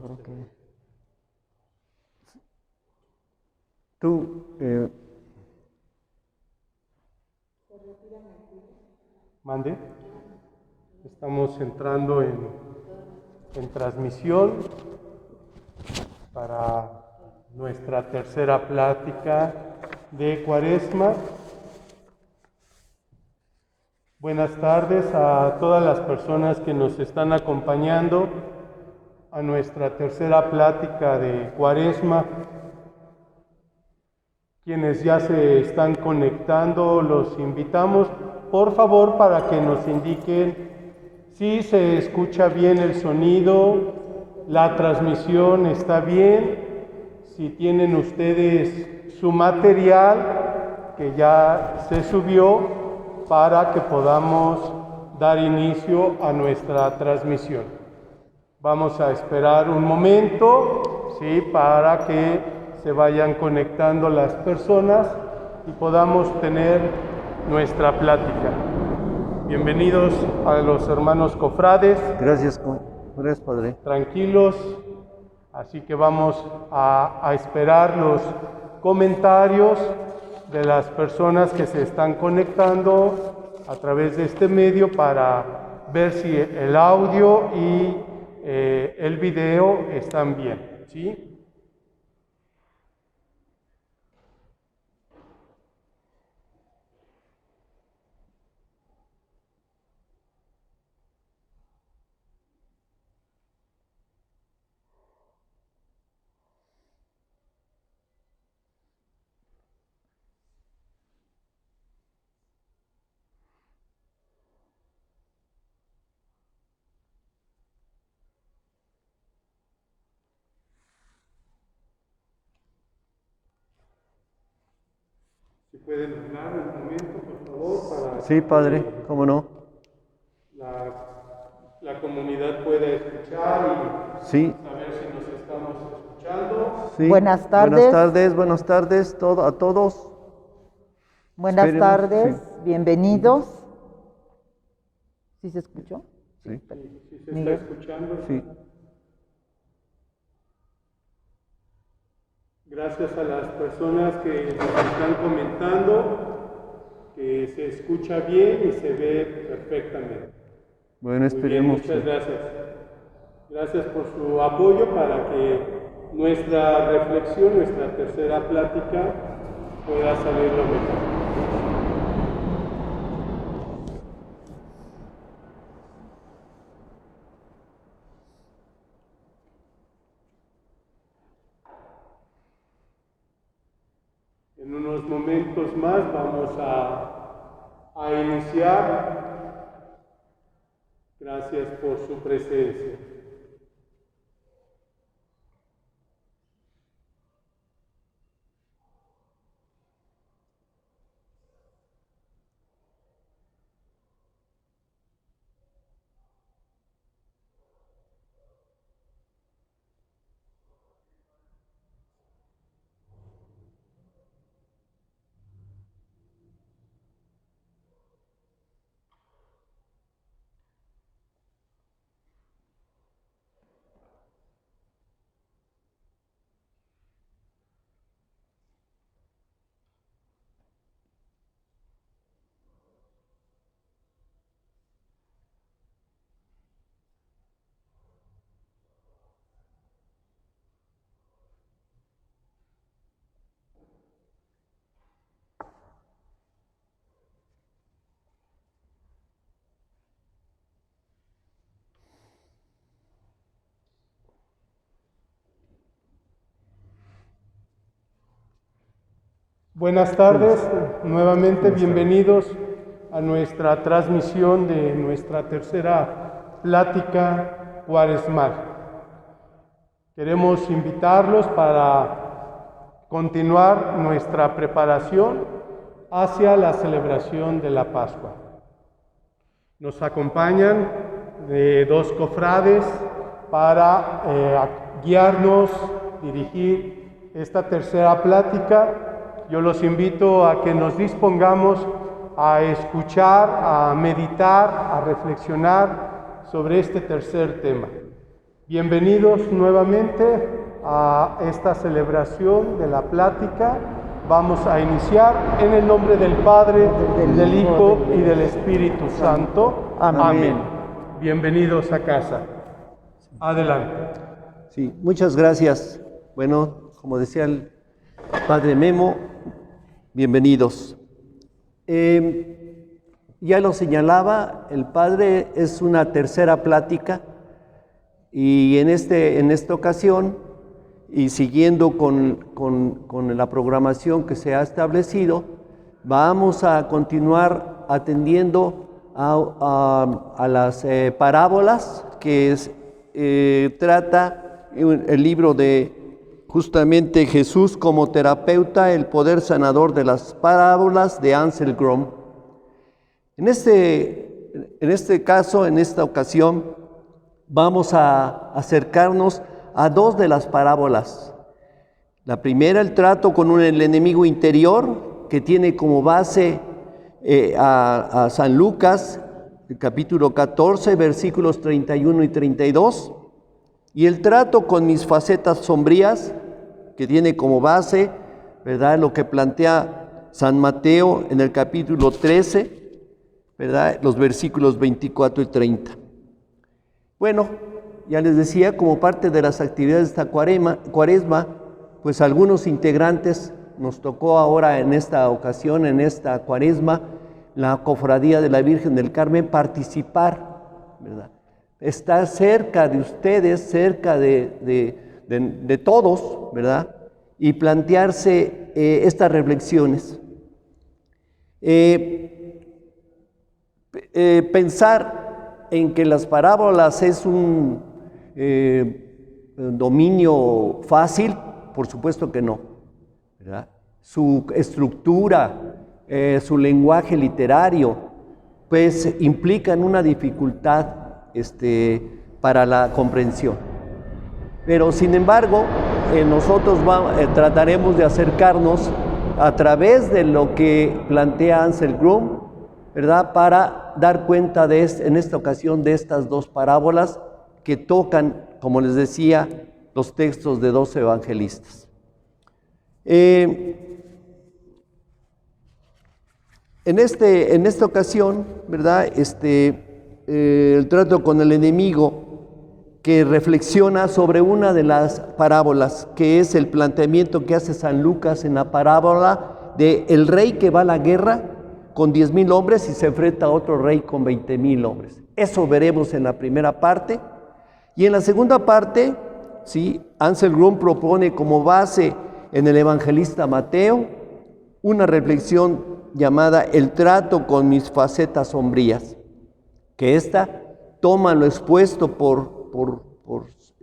Ok. Tú, Mande. Estamos entrando en transmisión para nuestra tercera plática de Cuaresma. Buenas tardes a todas las personas que nos están acompañando a nuestra tercera plática de Cuaresma. Quienes ya se están conectando, los invitamos, por favor, para que nos indiquen si se escucha bien el sonido, la transmisión está bien, si tienen ustedes su material que ya se subió para que podamos dar inicio a nuestra transmisión. Vamos a esperar un momento, ¿sí?, para que se vayan conectando las personas y podamos tener nuestra plática. Bienvenidos a los hermanos cofrades. gracias, Padre. Tranquilos, así que vamos a esperar los comentarios de las personas que se están conectando a través de este medio para ver si el audio y el video están bien, ¿sí? Si pueden hablar un momento, por favor, para Sí, Padre, cómo no. la comunidad pueda escuchar y Sí, saber si nos estamos escuchando. sí. Buenas tardes. Buenas tardes a todos. Buenas Esperemos, tardes, sí. bienvenidos. ¿Sí se escuchó? Sí, Si se Miguel. está escuchando. sí. Gracias a las personas que nos están comentando que se escucha bien y se ve perfectamente. Bueno, Muy bien, esperemos. muchas gracias. Gracias por su apoyo para que nuestra reflexión, nuestra tercera plática pueda salir lo mejor. En unos momentos más vamos a iniciar. Gracias por su presencia. Buenas tardes, nuevamente bienvenidos a nuestra transmisión de nuestra tercera plática cuaresmal. Queremos invitarlos para continuar nuestra preparación hacia la celebración de la Pascua. Nos acompañan dos cofrades para guiarnos, dirigir esta tercera plática. Yo los invito a que nos dispongamos a escuchar, a meditar, a reflexionar sobre este tercer tema. Bienvenidos nuevamente a esta celebración de la plática. Vamos a iniciar en el nombre del Padre, del Hijo y del Espíritu Santo. Amén. Bienvenidos a casa. Adelante. Sí, muchas gracias. Bueno, como decía el Padre Memo, bienvenidos. Ya lo señalaba, el Padre es una tercera plática y en esta ocasión, y siguiendo con la programación que se ha establecido, vamos a continuar atendiendo a las parábolas que trata el libro de justamente Jesús como terapeuta, el poder sanador de las parábolas de Ansel Grom. En este caso, en esta ocasión, vamos a acercarnos a dos de las parábolas. La primera, el trato con el enemigo interior, que tiene como base a San Lucas, el capítulo 14, versículos 31 y 32, y el trato con mis facetas sombrías, que tiene como base, ¿verdad?, lo que plantea San Mateo en el capítulo 13, ¿verdad?, los versículos 24 y 30. Bueno, ya les decía, como parte de las actividades de esta cuaresma, pues algunos integrantes nos tocó ahora en esta ocasión, en esta cuaresma, la Cofradía de la Virgen del Carmen, participar, ¿verdad? Estar cerca de ustedes, cerca de todos, ¿verdad? Y plantearse estas reflexiones. Pensar en que las parábolas es un dominio fácil, por supuesto que no, ¿verdad? Su estructura, su lenguaje literario, pues implican una dificultad para la comprensión. Pero sin embargo, nosotros trataremos de acercarnos a través de lo que plantea Ansel Grom, ¿verdad?, para dar cuenta en esta ocasión de estas dos parábolas que tocan, como les decía, los textos de 2 evangelistas. En esta ocasión, ¿verdad?, el trato con el enemigo, que reflexiona sobre una de las parábolas, que es el planteamiento que hace San Lucas en la parábola de el rey que va a la guerra con 10,000 hombres y se enfrenta a otro rey con 20,000 hombres. Eso veremos en la primera parte. Y en la segunda parte, ¿sí?, Ansel Grom propone como base en el evangelista Mateo una reflexión llamada el trato con mis facetas sombrías, que toma lo expuesto por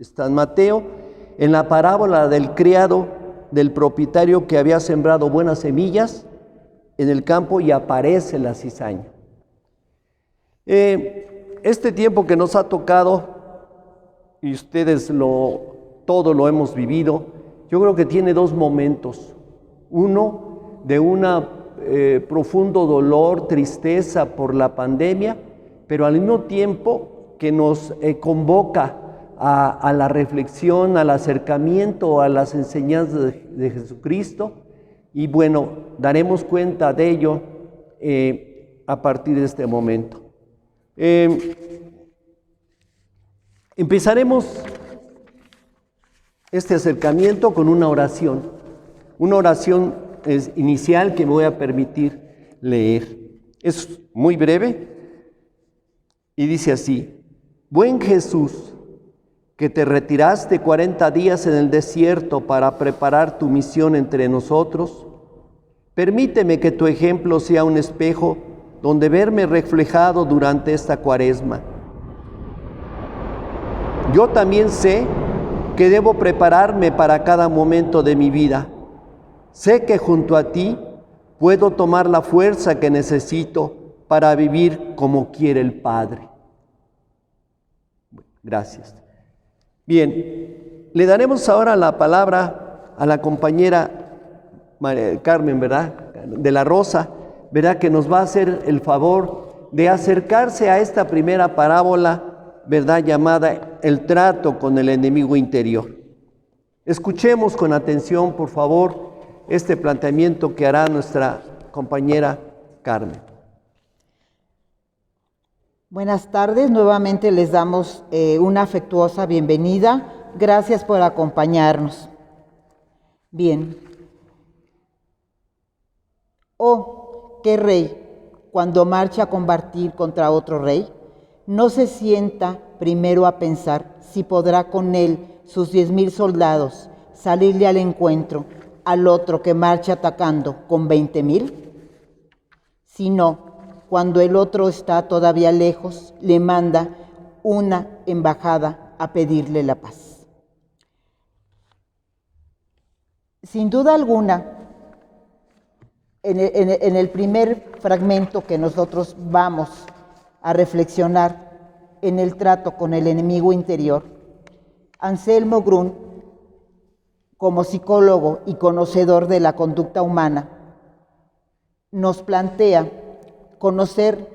San Mateo en la parábola del criado del propietario que había sembrado buenas semillas en el campo y aparece la cizaña. Este tiempo que nos ha tocado, y ustedes todo lo hemos vivido, yo creo que tiene dos momentos. Uno, de un profundo dolor, tristeza por la pandemia, pero al mismo tiempo que nos convoca a la reflexión, al acercamiento a las enseñanzas de Jesucristo, y bueno, daremos cuenta de ello a partir de este momento. Empezaremos este acercamiento con una oración inicial que me voy a permitir leer. Es muy breve y dice así: Buen Jesús, que te retiraste 40 días en el desierto para preparar tu misión entre nosotros, permíteme que tu ejemplo sea un espejo donde verme reflejado durante esta cuaresma. Yo también sé que debo prepararme para cada momento de mi vida. Sé que junto a ti puedo tomar la fuerza que necesito para vivir como quiere el Padre. Gracias. Bien, le daremos ahora la palabra a la compañera María Carmen, ¿verdad?, de la Rosa, ¿verdad?, que nos va a hacer el favor de acercarse a esta primera parábola verdad llamada el trato con el enemigo interior. Escuchemos con atención, por favor, este planteamiento que hará nuestra compañera Carmen. Buenas tardes, nuevamente les damos una afectuosa bienvenida. Gracias por acompañarnos. Bien. ¿Qué rey, cuando marcha a combatir contra otro rey, no se sienta primero a pensar si podrá con él, sus 10,000 soldados, salirle al encuentro al otro que marcha atacando con 20,000? Si no, cuando el otro está todavía lejos, le manda una embajada a pedirle la paz. Sin duda alguna, en el primer fragmento que nosotros vamos a reflexionar en el trato con el enemigo interior, Anselmo Grun, como psicólogo y conocedor de la conducta humana, nos plantea conocer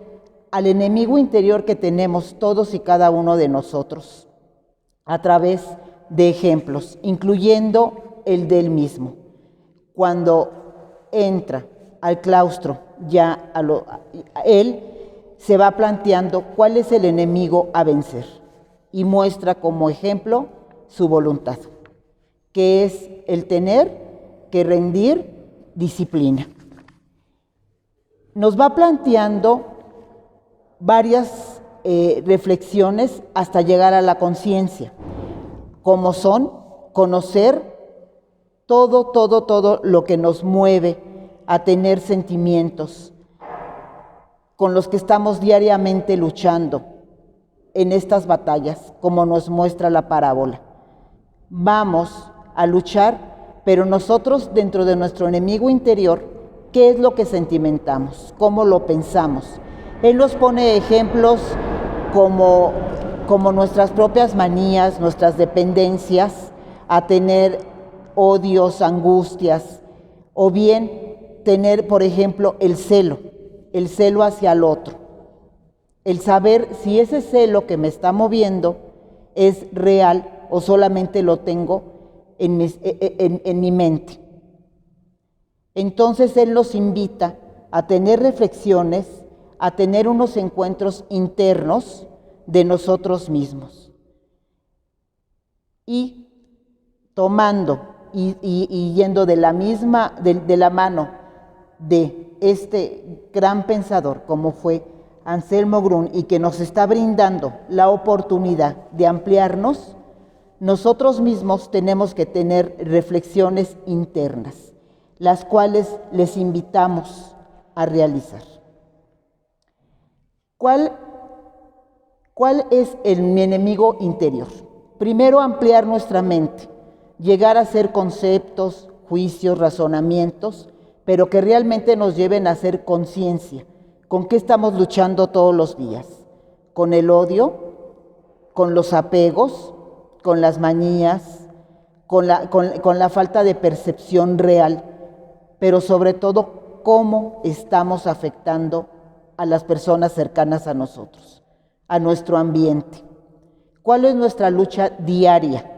al enemigo interior que tenemos todos y cada uno de nosotros a través de ejemplos, incluyendo el de él mismo. Cuando entra al claustro, él se va planteando cuál es el enemigo a vencer y muestra como ejemplo su voluntad, que es el tener que rendir disciplina. Nos va planteando varias reflexiones hasta llegar a la conciencia, como son conocer todo lo que nos mueve a tener sentimientos con los que estamos diariamente luchando en estas batallas, como nos muestra la parábola. Vamos a luchar, pero nosotros dentro de nuestro enemigo interior, ¿qué es lo que sentimentamos? ¿Cómo lo pensamos? Él nos pone ejemplos como nuestras propias manías, nuestras dependencias, a tener odios, angustias, o bien tener, por ejemplo, el celo hacia el otro. El saber si ese celo que me está moviendo es real o solamente lo tengo en mi mente. Entonces Él nos invita a tener reflexiones, a tener unos encuentros internos de nosotros mismos. Y tomando y yendo de la mano de este gran pensador como fue Anselmo Grun, y que nos está brindando la oportunidad de ampliarnos, nosotros mismos tenemos que tener reflexiones internas, las cuales les invitamos a realizar. ¿Cuál es mi enemigo interior? Primero, ampliar nuestra mente, llegar a hacer conceptos, juicios, razonamientos, pero que realmente nos lleven a hacer conciencia. ¿Con qué estamos luchando todos los días? ¿Con el odio? ¿Con los apegos? ¿Con las manías? ¿Con la falta de percepción real? Pero sobre todo, ¿cómo estamos afectando a las personas cercanas a nosotros, a nuestro ambiente? ¿Cuál es nuestra lucha diaria?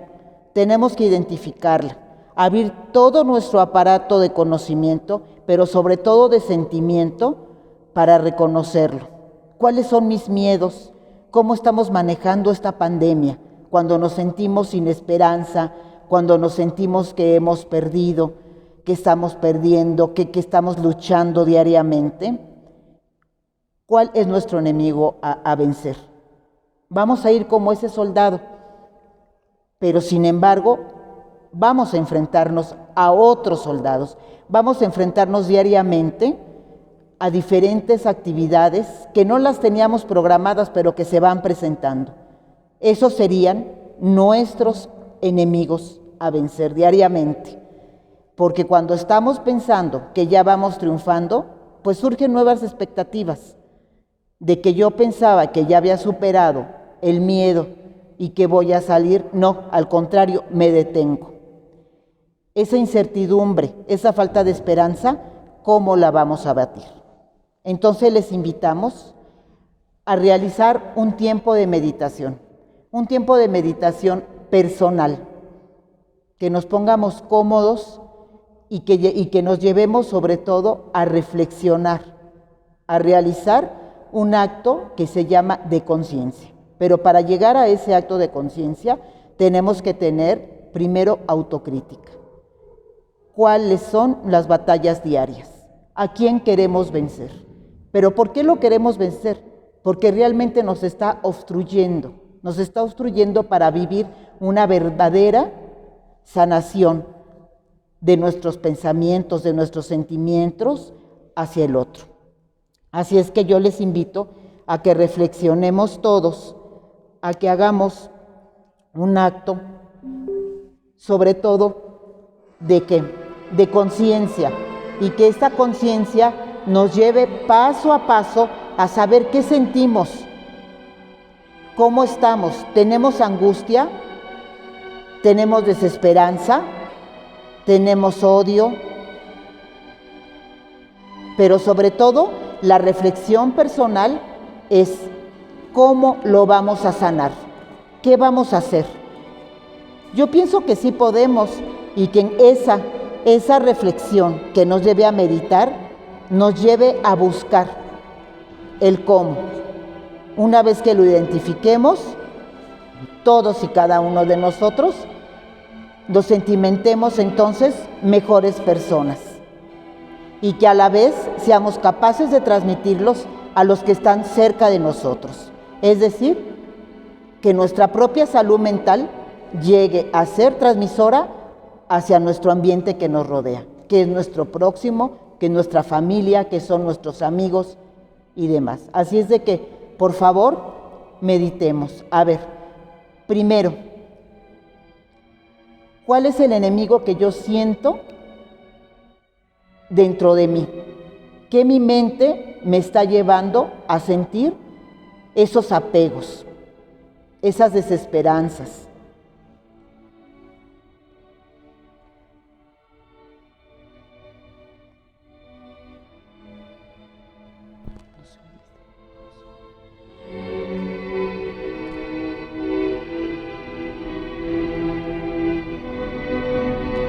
Tenemos que identificarla, abrir todo nuestro aparato de conocimiento, pero sobre todo de sentimiento, para reconocerlo. ¿Cuáles son mis miedos? ¿Cómo estamos manejando esta pandemia? Cuando nos sentimos sin esperanza, cuando nos sentimos que hemos perdido, que estamos perdiendo, que estamos luchando diariamente. ¿Cuál es nuestro enemigo a vencer? Vamos a ir como ese soldado, pero sin embargo vamos a enfrentarnos a otros soldados, vamos a enfrentarnos diariamente a diferentes actividades que no las teníamos programadas, pero que se van presentando. Esos serían nuestros enemigos a vencer diariamente, porque cuando estamos pensando que ya vamos triunfando, pues surgen nuevas expectativas de que yo pensaba que ya había superado el miedo y que voy a salir. No, al contrario, me detengo. Esa incertidumbre, esa falta de esperanza, ¿cómo la vamos a batir? Entonces les invitamos a realizar un tiempo de meditación. un tiempo de meditación personal, que nos pongamos cómodos y que nos llevemos sobre todo a reflexionar, a realizar un acto que se llama de conciencia. Pero para llegar a ese acto de conciencia tenemos que tener primero autocrítica. ¿Cuáles son las batallas diarias? ¿A quién queremos vencer? ¿Pero por qué lo queremos vencer? Porque realmente nos está obstruyendo para vivir una verdadera sanación de nuestros pensamientos, de nuestros sentimientos hacia el otro. Así es que yo les invito a que reflexionemos todos, a que hagamos un acto, sobre todo, de conciencia, y que esta conciencia nos lleve paso a paso a saber qué sentimos, cómo estamos. ¿Tenemos angustia? ¿Tenemos desesperanza? ¿Tenemos odio? Pero sobre todo, la reflexión personal es cómo lo vamos a sanar, qué vamos a hacer. Yo pienso que sí podemos, y que en esa reflexión que nos lleve a meditar, nos lleve a buscar el cómo. Una vez que lo identifiquemos, todos y cada uno de nosotros, nos sentimentemos entonces mejores personas, y que a la vez seamos capaces de transmitirlos a los que están cerca de nosotros. Es decir, que nuestra propia salud mental llegue a ser transmisora hacia nuestro ambiente que nos rodea, que es nuestro próximo, que es nuestra familia, que son nuestros amigos y demás. Así es de que, por favor, meditemos. A ver, primero, ¿cuál es el enemigo que yo siento dentro de mí? ¿Qué mi mente me está llevando a sentir esos apegos, esas desesperanzas?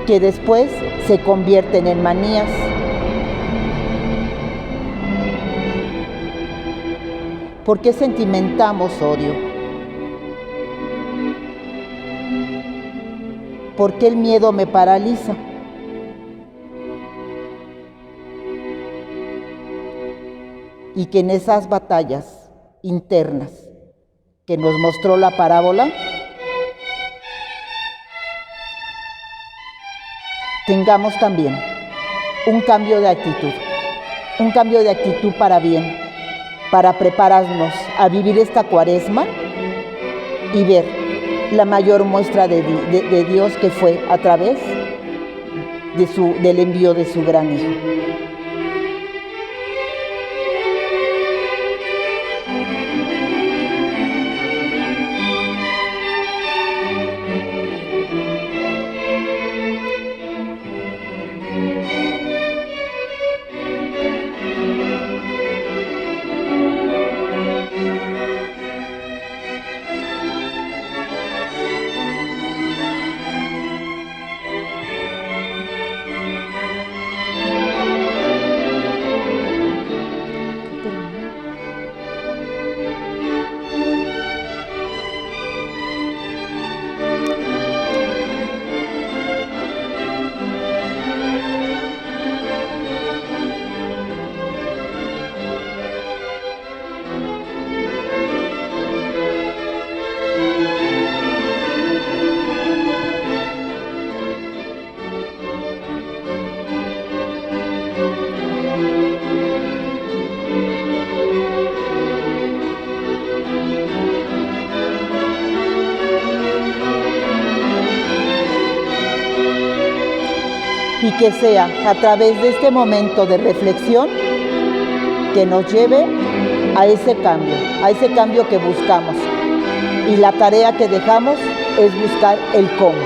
Que después se convierten en manías. ¿Por qué sentimentamos odio? ¿Por qué el miedo me paraliza? Y que en esas batallas internas que nos mostró la parábola, tengamos también un cambio de actitud para bien, para prepararnos a vivir esta Cuaresma y ver la mayor muestra de Dios, que fue a través del envío de su gran Hijo. Y que sea a través de este momento de reflexión que nos lleve a ese cambio que buscamos. Y la tarea que dejamos es buscar el cómo.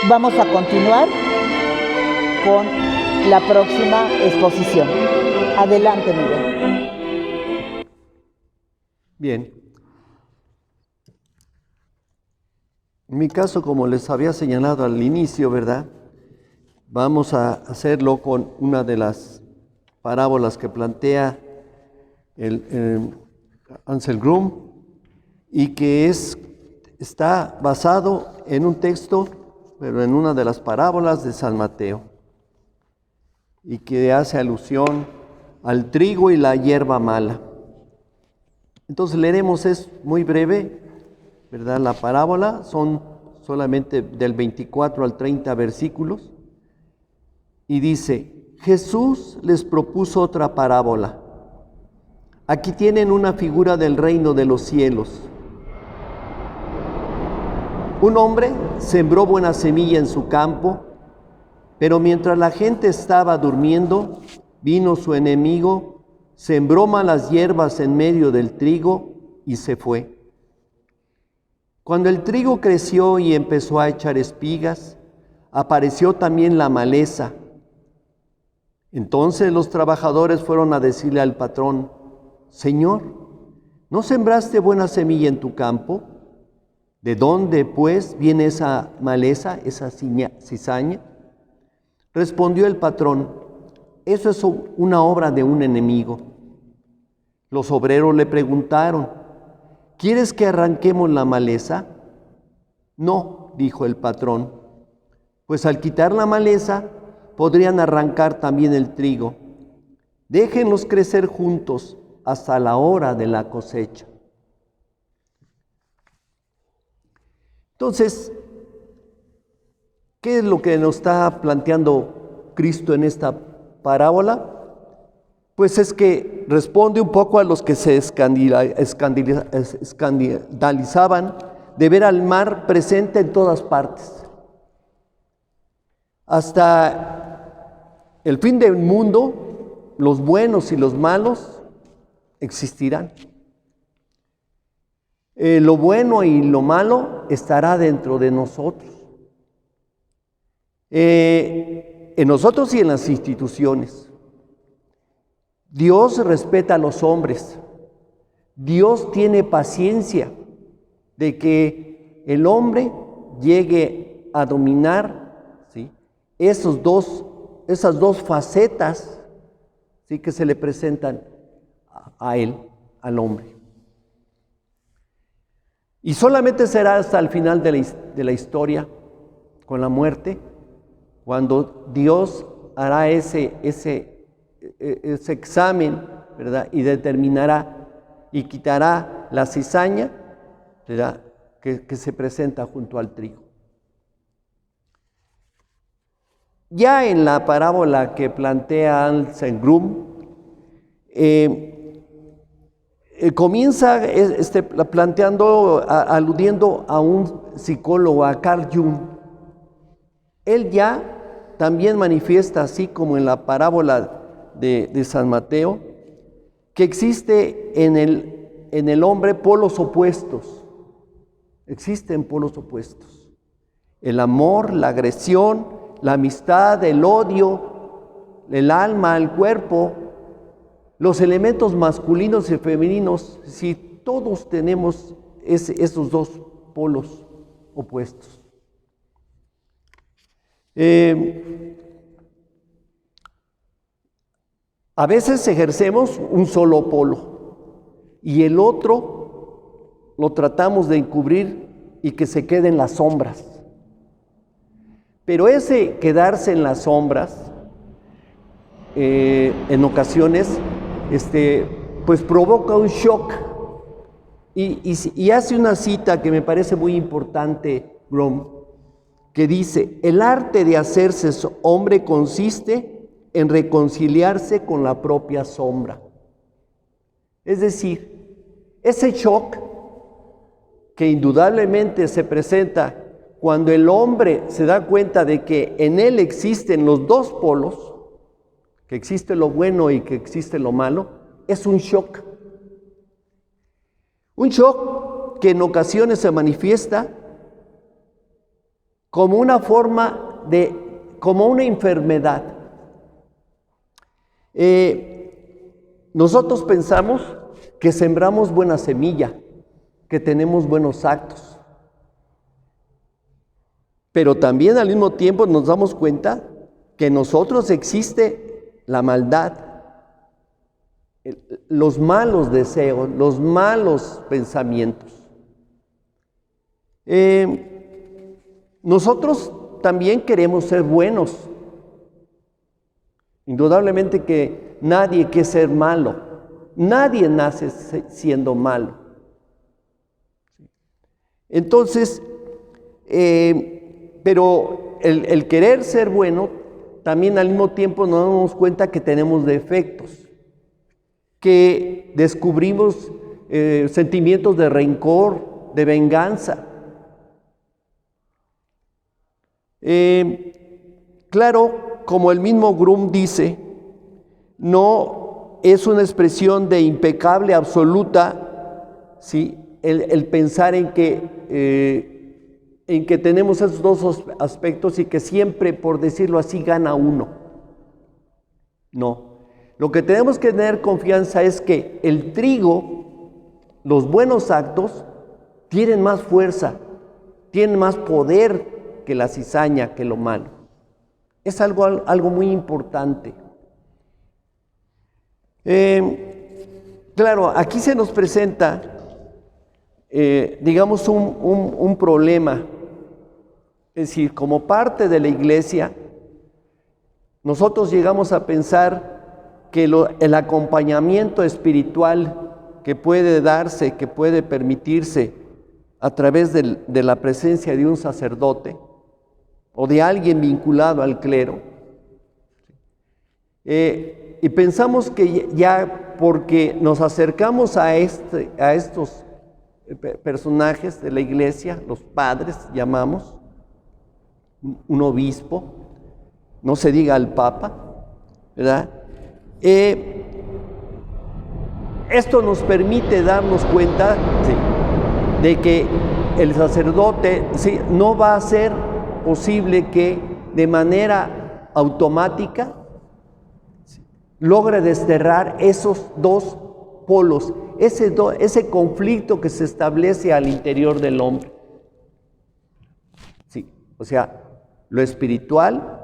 Vamos a continuar con la próxima exposición. Adelante, Miguel. Bien, En mi caso, como les había señalado al inicio, ¿verdad? Vamos a hacerlo con una de las parábolas que plantea el Ansel Grum y que está basado en un texto, pero en una de las parábolas de San Mateo, y que hace alusión al trigo y la hierba mala. Entonces leeremos, es muy breve, ¿verdad? La parábola son solamente del 24 al 30 versículos, y dice: Jesús les propuso otra parábola. Aquí tienen una figura del reino de los cielos. Un hombre sembró buena semilla en su campo, pero mientras la gente estaba durmiendo, vino su enemigo, sembró malas hierbas en medio del trigo y se fue. Cuando el trigo creció y empezó a echar espigas, apareció también la maleza. Entonces los trabajadores fueron a decirle al patrón: Señor, ¿no sembraste buena semilla en tu campo? ¿De dónde, pues, viene esa maleza, esa cizaña? Respondió el patrón: eso es una obra de un enemigo. Los obreros le preguntaron: ¿quieres que arranquemos la maleza? No, dijo el patrón, pues al quitar la maleza podrían arrancar también el trigo. Déjenlos crecer juntos hasta la hora de la cosecha. Entonces, ¿qué es lo que nos está planteando Cristo en esta parábola? Pues es que responde un poco a los que se escandalizaban de ver al mar presente en todas partes. Hasta el fin del mundo, los buenos y los malos existirán. Lo bueno y lo malo estará dentro de nosotros. En nosotros y en las instituciones. Dios respeta a los hombres. Dios tiene paciencia de que el hombre llegue a dominar, ¿sí?, esas dos facetas, ¿sí?, que se le presentan a él, al hombre. Y solamente será hasta el final de la historia, con la muerte, cuando Dios hará ese examen, ¿verdad?, y determinará y quitará la cizaña, ¿verdad?, que se presenta junto al trigo. Ya en la parábola que plantea Ansel Grum, comienza aludiendo a un psicólogo, a Carl Jung. Él ya también manifiesta, así como en la parábola de San Mateo, que existe en el hombre polos opuestos. Existen polos opuestos. El amor, la agresión, la amistad, el odio, el alma, el cuerpo, los elementos masculinos y femeninos, si todos tenemos esos dos polos opuestos. A veces ejercemos un solo polo y el otro lo tratamos de encubrir y que se quede en las sombras. Pero ese quedarse en las sombras, en ocasiones, pues provoca un shock. Y hace una cita que me parece muy importante, Grum, que dice: el arte de hacerse hombre consiste en reconciliarse con la propia sombra. Es decir, ese shock que indudablemente se presenta cuando el hombre se da cuenta de que en él existen los dos polos, que existe lo bueno y que existe lo malo, es un shock. Un shock que en ocasiones se manifiesta como una forma como una enfermedad. Nosotros pensamos que sembramos buena semilla, que tenemos buenos actos. pero también al mismo tiempo nos damos cuenta que en nosotros existe la maldad, los malos deseos, los malos pensamientos. Nosotros también queremos ser buenos. Indudablemente que nadie quiere ser malo. Nadie nace siendo malo. Entonces, pero el querer ser bueno, también al mismo tiempo nos damos cuenta que tenemos defectos, que descubrimos sentimientos de rencor, de venganza. Claro, como el mismo Grum dice, no es una expresión de impecable absoluta, ¿sí? El pensar en que tenemos esos dos aspectos y que siempre, por decirlo así, gana uno. No. Lo que tenemos que tener confianza es que el trigo, los buenos actos, tienen más fuerza, tienen más poder que la cizaña, que lo malo. Es algo muy importante. Claro, aquí se nos presenta, digamos, un problema. Es decir, como parte de la iglesia, nosotros llegamos a pensar que el acompañamiento espiritual que puede darse, que puede permitirse a través de la presencia de un sacerdote o de alguien vinculado al clero, y pensamos que ya porque nos acercamos a estos personajes de la iglesia, los padres llamamos, un obispo, no se diga al papa, ¿verdad? Esto nos permite darnos cuenta, sí, de que el sacerdote, sí, no va a ser posible que de manera automática logre desterrar esos dos polos, ese conflicto que se establece al interior del hombre. Sí, o sea, lo espiritual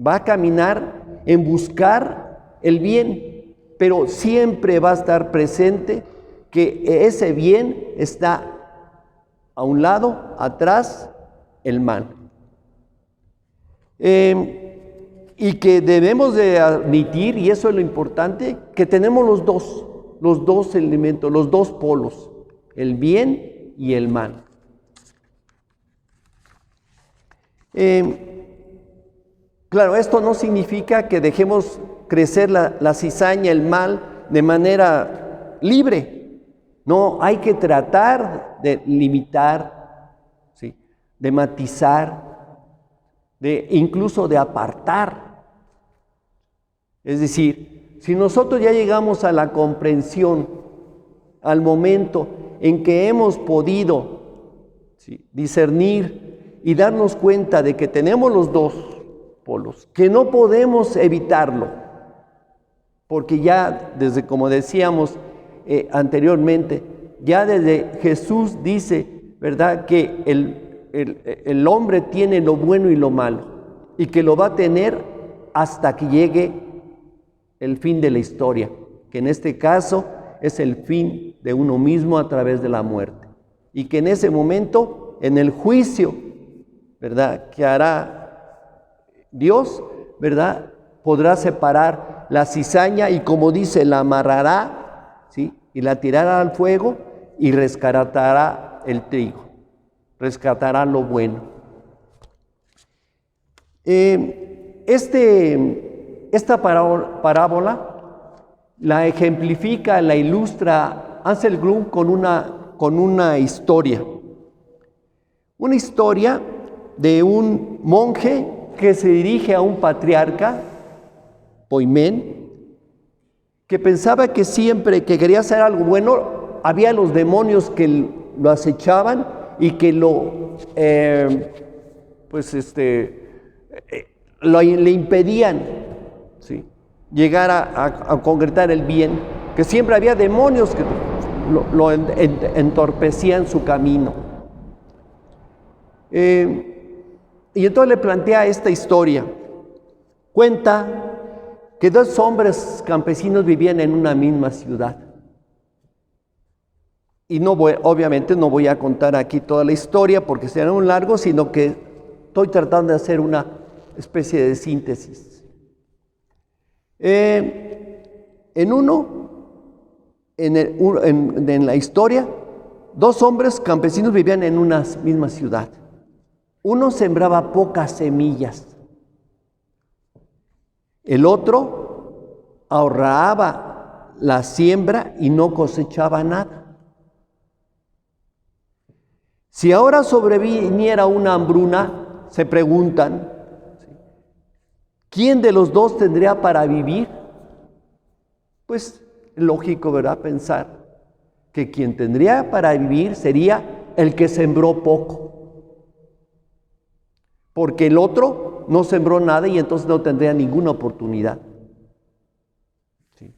va a caminar en buscar el bien, pero siempre va a estar presente que ese bien está a un lado, atrás, el mal. Y que debemos de admitir, y eso es lo importante, que tenemos los dos elementos, los dos polos, el bien y el mal. Claro, esto no significa que dejemos crecer la cizaña, el mal, de manera libre. No, hay que tratar de limitar, ¿sí?, de matizar, incluso de apartar. Es decir, si nosotros ya llegamos a la comprensión, al momento en que hemos podido, ¿sí?, discernir y darnos cuenta de que tenemos los dos polos, que no podemos evitarlo, porque ya desde, como decíamos anteriormente, ya desde Jesús dice, ¿verdad?, que el hombre tiene lo bueno y lo malo, y que lo va a tener hasta que llegue el fin de la historia, que en este caso es el fin de uno mismo a través de la muerte, y que en ese momento, en el juicio, ¿verdad?, que hará Dios, ¿verdad?, podrá separar la cizaña y, como dice, la amarrará, ¿sí?, y la tirará al fuego y rescatará el trigo, rescatará lo bueno. Esta parábola la ejemplifica, la ilustra Ansel Grum con una historia. Una historia de un monje que se dirige a un patriarca, Poimén, que pensaba que siempre que quería hacer algo bueno, había los demonios que lo acechaban y que le impedían, ¿sí?, llegar a concretar el bien, que siempre había demonios que lo entorpecían su camino. Y entonces le plantea esta historia. Cuenta que dos hombres campesinos vivían en una misma ciudad. Y obviamente no voy a contar aquí toda la historia porque será un largo, sino que estoy tratando de hacer una especie de síntesis. En la historia, dos hombres campesinos vivían en una misma ciudad. Uno sembraba pocas semillas. El otro ahorraba la siembra y no cosechaba nada. Si ahora sobreviniera una hambruna, se preguntan, ¿quién de los dos tendría para vivir? Pues lógico, ¿verdad? Pensar que quien tendría para vivir sería el que sembró poco. Porque el otro no sembró nada y entonces no tendría ninguna oportunidad. ¿Sí?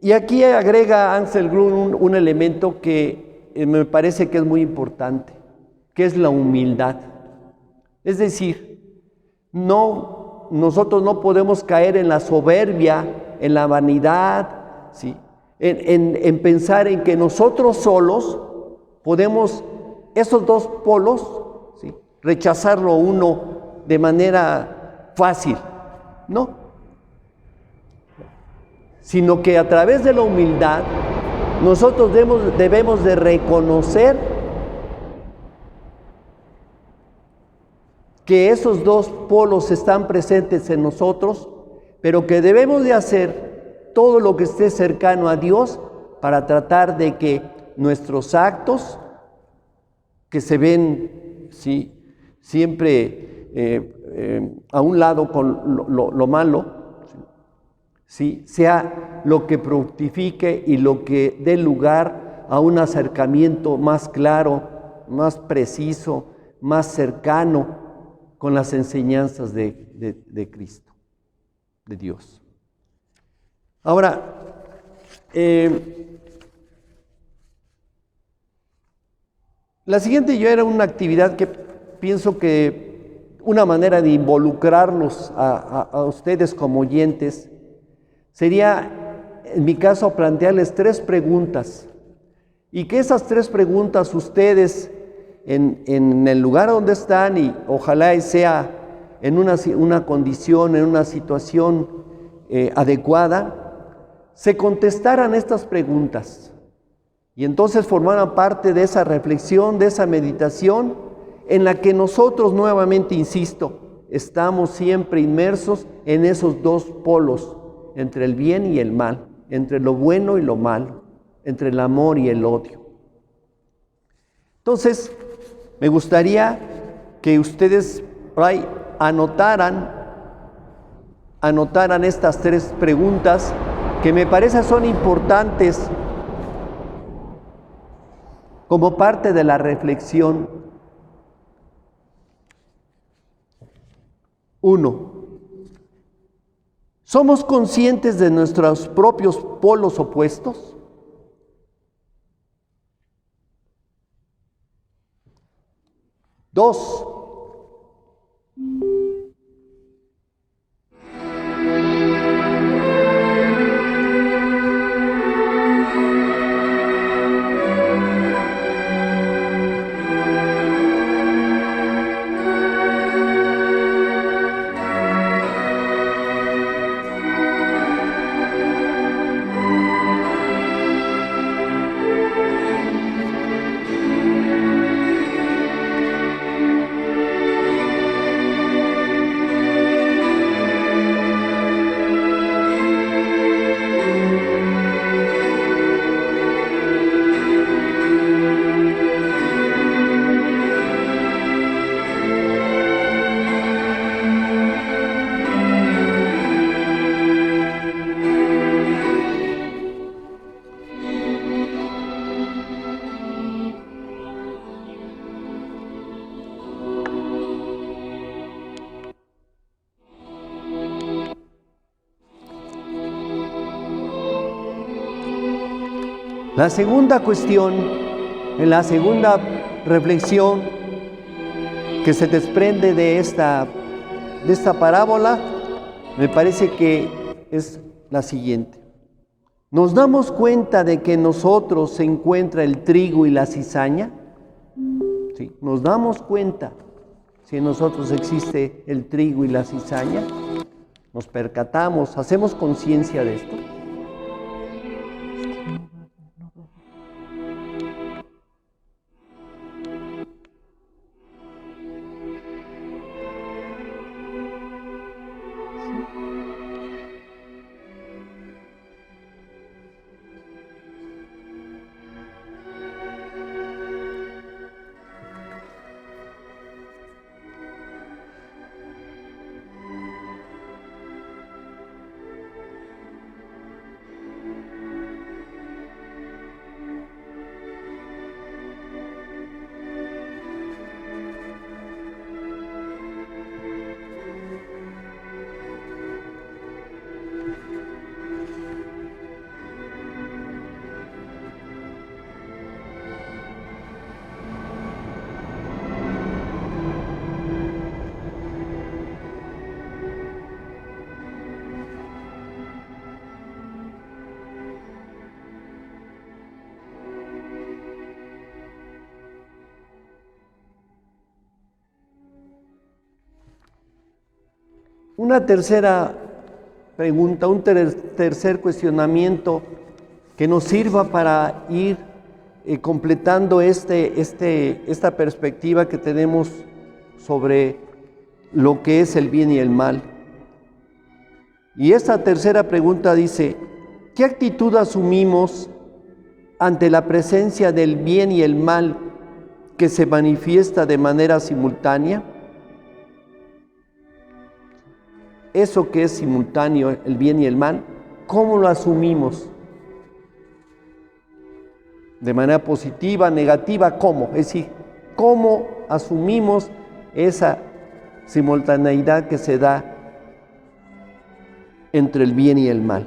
Y aquí agrega Ansel Grun un elemento que me parece que es muy importante, que es la humildad. Es decir, nosotros no podemos caer en la soberbia, en la vanidad, ¿sí? en pensar en que nosotros solos podemos esos dos polos, ¿sí? rechazarlo uno de manera fácil, no, sino que a través de la humildad nosotros debemos de reconocer que esos dos polos están presentes en nosotros, pero que debemos de hacer todo lo que esté cercano a Dios para tratar de que nuestros actos, que se ven siempre a un lado con lo malo, ¿sí? sea lo que fructifique y lo que dé lugar a un acercamiento más claro, más preciso, más cercano con las enseñanzas de Cristo, de Dios. Ahora, la siguiente yo era una actividad que pienso que una manera de involucrarlos a ustedes como oyentes sería, en mi caso, plantearles 3 preguntas y que esas 3 preguntas ustedes en el lugar donde están y ojalá sea en una condición, en una situación adecuada, se contestaran estas preguntas. Y entonces formaran parte de esa reflexión, de esa meditación, en la que nosotros nuevamente, insisto, estamos siempre inmersos en esos dos polos, entre el bien y el mal, entre lo bueno y lo malo, entre el amor y el odio. Entonces, me gustaría que ustedes por ahí anotaran estas 3 preguntas que me parece son importantes como parte de la reflexión. 1. ¿Somos conscientes de nuestros propios polos opuestos? 2. La segunda cuestión, en la segunda reflexión que se desprende de esta parábola me parece que es la siguiente. ¿Nos damos cuenta de que en nosotros se encuentra el trigo y la cizaña? Sí, nos damos cuenta si en nosotros existe el trigo y la cizaña. Nos percatamos, hacemos conciencia de esto. Una tercera pregunta, un tercer cuestionamiento que nos sirva para ir completando esta perspectiva que tenemos sobre lo que es el bien y el mal. Y esta tercera pregunta dice, ¿qué actitud asumimos ante la presencia del bien y el mal que se manifiesta de manera simultánea? Eso que es simultáneo, el bien y el mal, ¿cómo lo asumimos? ¿De manera positiva, negativa? ¿Cómo? Es decir, ¿cómo asumimos esa simultaneidad que se da entre el bien y el mal?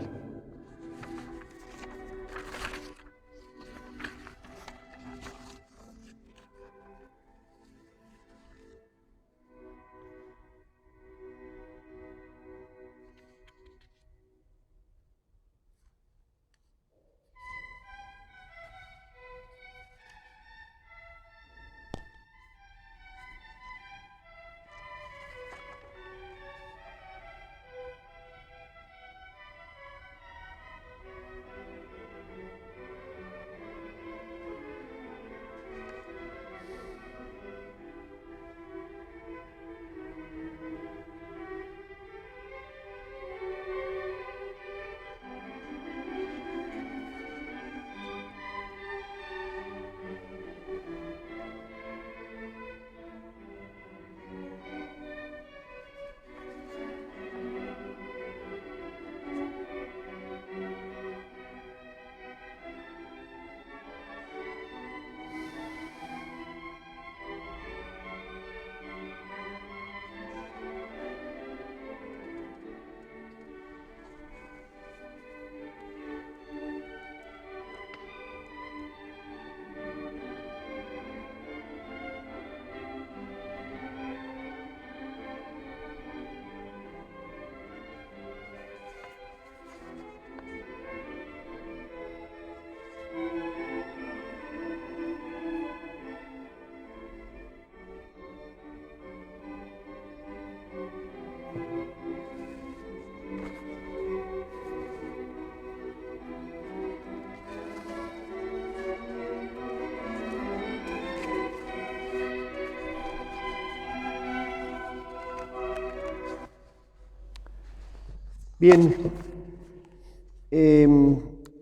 Bien,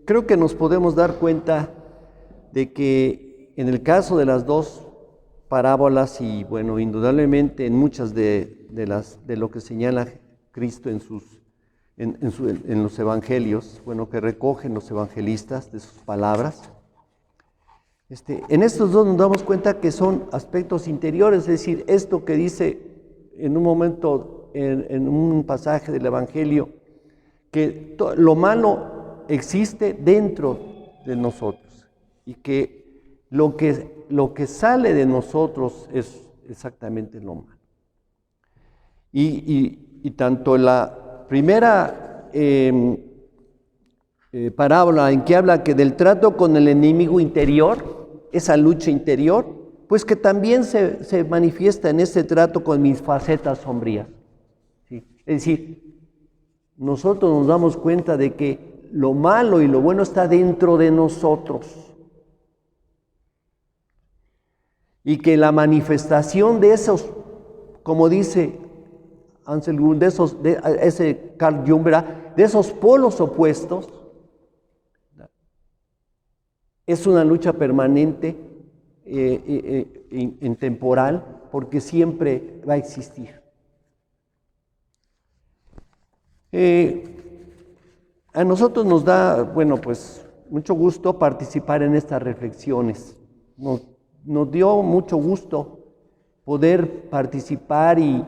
creo que nos podemos dar cuenta de que en el caso de las dos parábolas y bueno, indudablemente en muchas de lo que señala Cristo en los evangelios, bueno, que recogen los evangelistas de sus palabras, en estos dos nos damos cuenta que son aspectos interiores, es decir, esto que dice en un momento, en un pasaje del evangelio, que lo malo existe dentro de nosotros y que lo que sale de nosotros es exactamente lo malo. Y tanto la primera parábola en que habla que del trato con el enemigo interior, esa lucha interior, pues que también se manifiesta en este trato con mis facetas sombrías. ¿Sí? Es decir, nosotros nos damos cuenta de que lo malo y lo bueno está dentro de nosotros. Y que la manifestación de esos, como dice Ansel Grün, ese Carl Jung, ¿verdad?, de esos polos opuestos, es una lucha permanente, intemporal, porque siempre va a existir. A nosotros nos da, pues mucho gusto participar en estas reflexiones. Nos dio mucho gusto poder participar y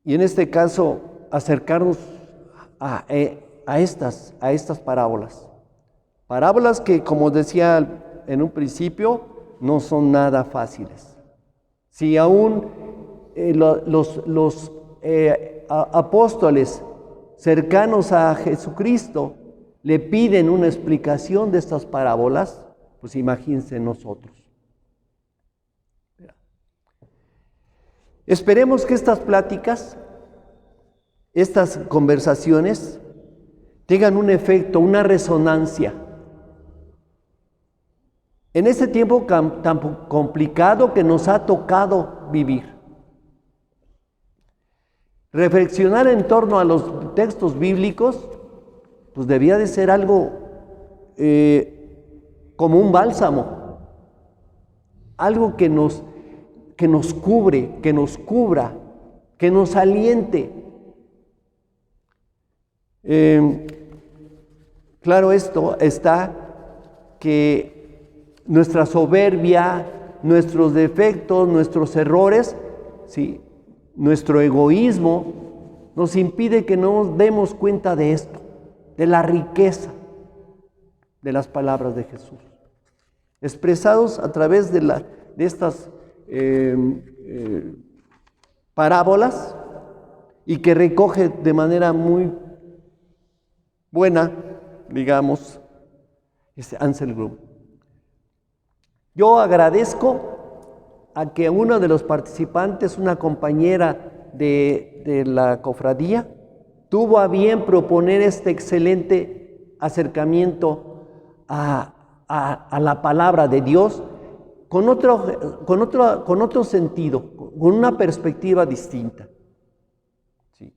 en este caso acercarnos a estas parábolas. Parábolas que, como decía en un principio, no son nada fáciles. Si aún los apóstoles cercanos a Jesucristo le piden una explicación de estas parábolas, pues imagínense nosotros. Esperemos que estas pláticas, estas conversaciones, tengan un efecto, una resonancia. En este tiempo tan complicado que nos ha tocado vivir. Reflexionar en torno a los textos bíblicos, pues debía de ser algo como un bálsamo, algo que nos cubre, que nos cubra, que nos aliente. Claro, esto está que nuestra soberbia, nuestros defectos, nuestros errores, ¿sí?, nuestro egoísmo, nos impide que nos demos cuenta de esto, de la riqueza de las palabras de Jesús, expresados a través de estas parábolas, y que recoge de manera muy buena, digamos, Ansel Grün. Yo agradezco a que uno de los participantes, una compañera de la cofradía, tuvo a bien proponer este excelente acercamiento a la palabra de Dios con otro sentido, con una perspectiva distinta. ¿Sí?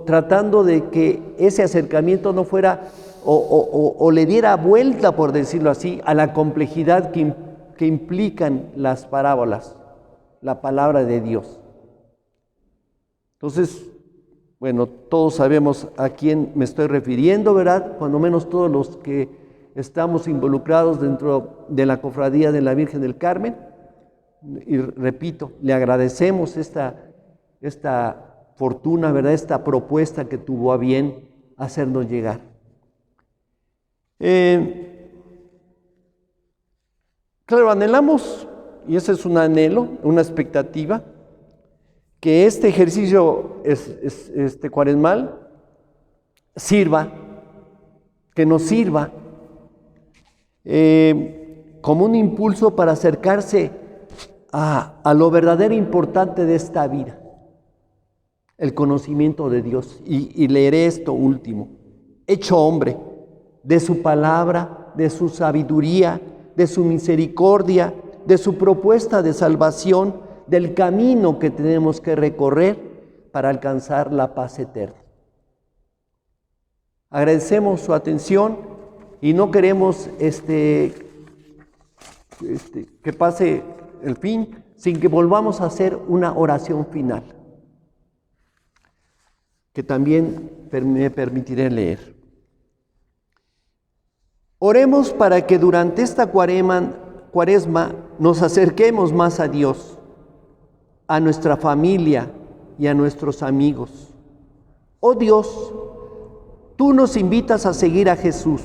Tratando de que ese acercamiento no fuera o le diera vuelta, por decirlo así, a la complejidad que implican las parábolas, la palabra de Dios. Entonces, todos sabemos a quién me estoy refiriendo, ¿verdad? Cuando menos todos los que estamos involucrados dentro de la cofradía de la Virgen del Carmen. Y repito, le agradecemos esta fortuna, ¿verdad?, esta propuesta que tuvo a bien hacernos llegar. Claro, anhelamos, y ese es un anhelo, una expectativa, que este ejercicio cuaresmal sirva, que nos sirva como un impulso para acercarse a lo verdadero importante de esta vida, el conocimiento de Dios. Y leeré esto último: hecho hombre, de su palabra, de su sabiduría, de su misericordia, de su propuesta de salvación, del camino que tenemos que recorrer para alcanzar la paz eterna. Agradecemos su atención y no queremos que pase el fin sin que volvamos a hacer una oración final, que también me permitiré leer. Oremos para que durante esta cuaresma nos acerquemos más a Dios, a nuestra familia y a nuestros amigos. Oh Dios, tú nos invitas a seguir a Jesús.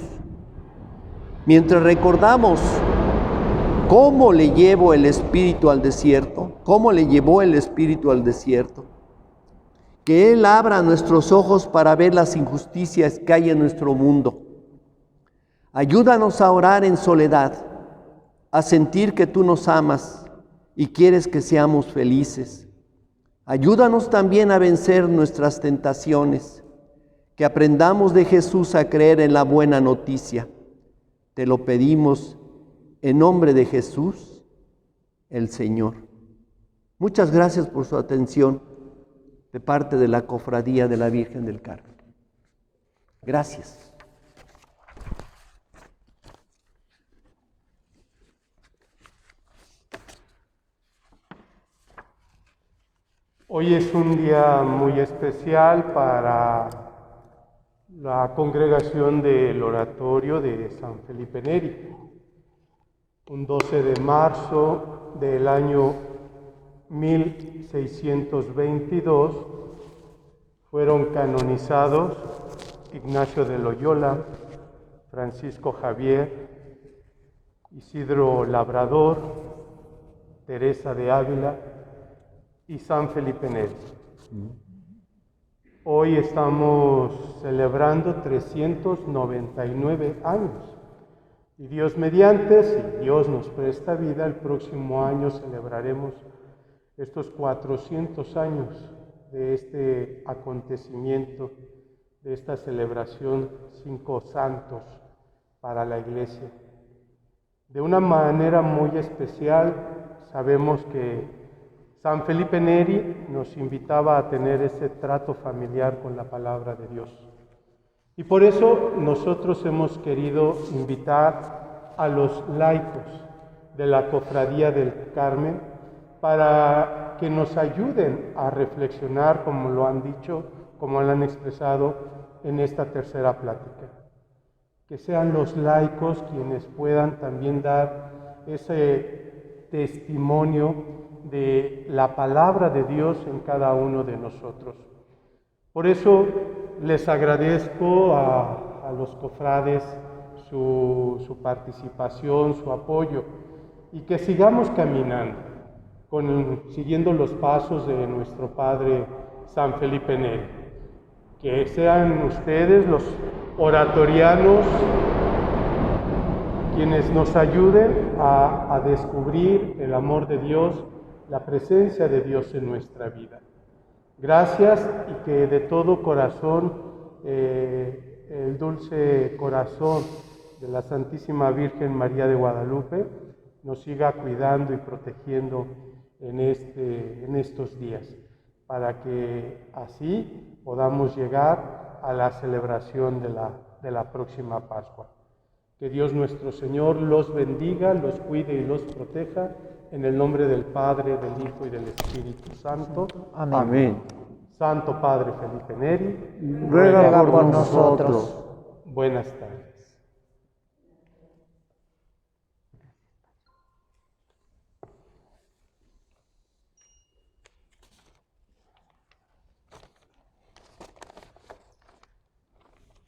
Mientras recordamos cómo le llevó el Espíritu al desierto, que Él abra nuestros ojos para ver las injusticias que hay en nuestro mundo. Ayúdanos a orar en soledad, a sentir que tú nos amas y quieres que seamos felices. Ayúdanos también a vencer nuestras tentaciones, que aprendamos de Jesús a creer en la buena noticia. Te lo pedimos en nombre de Jesús, el Señor. Muchas gracias por su atención de parte de la Cofradía de la Virgen del Carmen. Gracias. Hoy es un día muy especial para la congregación del oratorio de San Felipe Neri. Un 12 de marzo del año 1622 fueron canonizados Ignacio de Loyola, Francisco Javier, Isidro Labrador, Teresa de Ávila y San Felipe Neri. Hoy estamos celebrando 399 años y Dios mediante, si Dios nos presta vida, el próximo año celebraremos estos 400 años de este acontecimiento, de esta celebración, 5 santos para la Iglesia. De una manera muy especial, sabemos que San Felipe Neri nos invitaba a tener ese trato familiar con la palabra de Dios. Y por eso nosotros hemos querido invitar a los laicos de la Cofradía del Carmen para que nos ayuden a reflexionar, como lo han dicho, como lo han expresado en esta tercera plática. Que sean los laicos quienes puedan también dar ese testimonio de la palabra de Dios en cada uno de nosotros. Por eso les agradezco a los cofrades su participación, su apoyo, y que sigamos caminando, siguiendo los pasos de nuestro Padre San Felipe Neri. Que sean ustedes los oratorianos quienes nos ayuden a descubrir el amor de Dios, la presencia de Dios en nuestra vida. Gracias, y que de todo corazón el dulce corazón de la Santísima Virgen María de Guadalupe nos siga cuidando y protegiendo en estos días, para que así podamos llegar a la celebración de la próxima Pascua. Que Dios nuestro Señor los bendiga, los cuide y los proteja, en el nombre del Padre, del Hijo y del Espíritu Santo. Amén. Amén. Santo Padre Felipe Neri, Ruega por nosotros. Buenas tardes.